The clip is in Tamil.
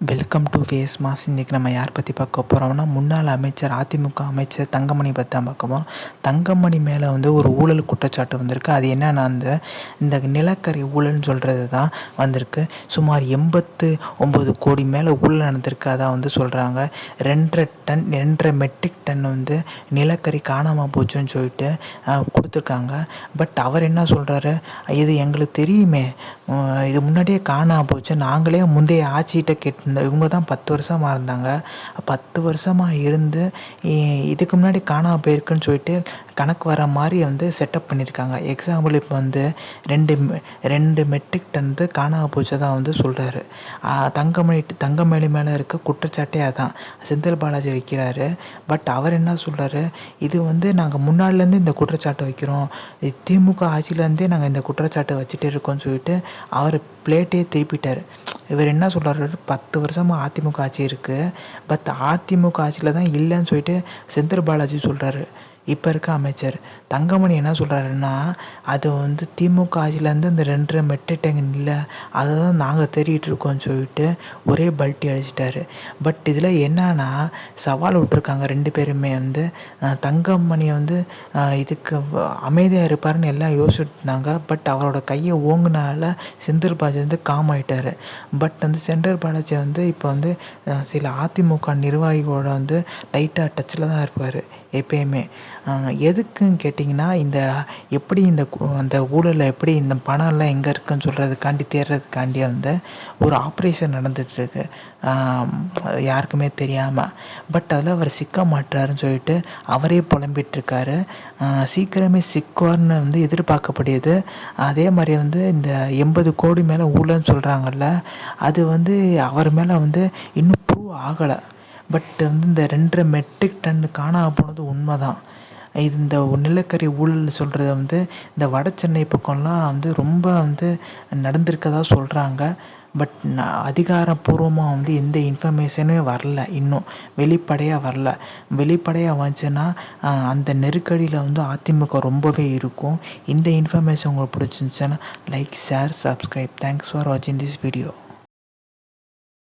Welcome to face mass. இன்றைக்கி நம்ம யார் பற்றி பார்க்க போகிறோம்னா, முன்னாள் அமைச்சர் அதிமுக அமைச்சர் தங்கமணி பற்றி தான் பார்க்க போகிறோம். தங்கமணி மேலே ஒரு ஊழல் குற்றச்சாட்டு வந்திருக்கு. அது என்னென்னா, இந்த நிலக்கரி ஊழல்னு சொல்கிறது தான் வந்திருக்கு. சுமார் 89 கோடி மேலே ஊழல் நடந்திருக்கு. அதான் சொல்கிறாங்க. 2.5 மெட்ரிக் டன் நிலக்கரி காணாமல் போச்சுன்னு சொல்லிட்டு கொடுத்துருக்காங்க. பட் அவர் என்ன சொல்கிறாரு, இது எங்களுக்கு தெரியுமே, இது முன்னாடியே காணாமல் போச்சு, நாங்களே முந்தைய ஆட்சிகிட்ட இவங்க தான் 10 வருஷமாக இருந்தாங்க. 10 வருஷமாக இருந்து இதுக்கு முன்னாடி காணாமல் போயிருக்குன்னு சொல்லிட்டு கணக்கு வர மாதிரி செட்டப் பண்ணியிருக்காங்க. எக்ஸாம்பிள் இப்போ 2 மெட்ரிக் டன் காணாமல் போச்சதான் சொல்கிறாரு. தங்கமணி மேலே இருக்க குற்றச்சாட்டே அதான். செந்தில் பாலாஜி வைக்கிறாரு. பட் அவர் என்ன சொல்கிறாரு, இது நாங்கள் முன்னாடிலேருந்து இந்த குற்றச்சாட்டை வைக்கிறோம், திமுக ஆட்சியிலேருந்தே நாங்கள் இந்த குற்றச்சாட்டை வச்சுட்டு இருக்கோம்னு சொல்லிட்டு அவர் பிளேட்டே திருப்பிட்டார். இவர் என்ன சொல்கிறாரு, 10 வருஷமாக அதிமுக ஆட்சி இருக்குது, பட் அதிமுக ஆட்சியில் தான் இல்லைன்னு சொல்லிட்டு செந்தில் பாலாஜி சொல்கிறாரு. இப்போ இருக்க அமைச்சர் தங்கமணி என்ன சொல்கிறாருன்னா, அது திமுக ஆட்சியிலேருந்து இந்த 2 மெட்ரிக் டன் இல்லை, அதை தான் நாங்கள் தேடிட்டு இருக்கோம்னு சொல்லிட்டு ஒரே பல்ட்டி அடிச்சிட்டாரு. பட் இதில் என்னன்னா, சவால் விட்டுருக்காங்க 2 பேருமே. தங்கமணி இதுக்கு அமைதியாக இருப்பாருன்னு எல்லாம் யோசிச்சுட்டு இருந்தாங்க. பட் அவரோட கையை ஓங்குனால செந்தில் பாலாஜி காம் ஆகிட்டார். பட் செந்தில் பாலாஜி இப்போ சில அதிமுக நிர்வாகிகளோட லைட்டாக டச்சில் தான் இருப்பார் எப்பயுமே. எதுக்குன்னு கேட்டிங்கன்னா, எப்படி அந்த ஊழலில் எப்படி இந்த பணம்லாம் எங்கே இருக்குன்னு சொல்கிறதுக்காண்டி தேடுறதுக்காண்டி ஒரு ஆப்ரேஷன் நடந்துட்டுருக்கு, யாருக்குமே தெரியாமல். பட் அதில் அவர் சிக்க மாட்டாருன்னு சொல்லிட்டு அவரே புலம்பிகிட்ருக்காரு. சீக்கிரமே சிக்குவார்னு எதிர்பார்க்கப்படுது. அதே மாதிரி இந்த 80 கோடி மேலே ஊழல்னு சொல்கிறாங்கல்ல, அது அவர் மேலே இன்னும் ப்ரூவ் ஆகலை. பட் இந்த 2 மெட்ரிக் டன் காணாமல் போனது உண்மை தான். இந்த நிலக்கரி ஊழல் சொல்கிறது இந்த வட சென்னை பக்கம்லாம் ரொம்ப நடந்திருக்கதா சொல்கிறாங்க. பட் அதிகாரப்பூர்வமாக எந்த இன்ஃபர்மேஷனுமே வரல, இன்னும் வெளிப்படையாக வரல. வெளிப்படையாக வந்துச்சுன்னா அந்த நெருக்கடியில் அதிமுக ரொம்பவே இருக்கும். இந்த இன்ஃபர்மேஷன் உங்களுக்கு பிடிச்சிருந்துச்சுன்னா like, share, subscribe. Thanks for வாட்சிங் திஸ் வீடியோ.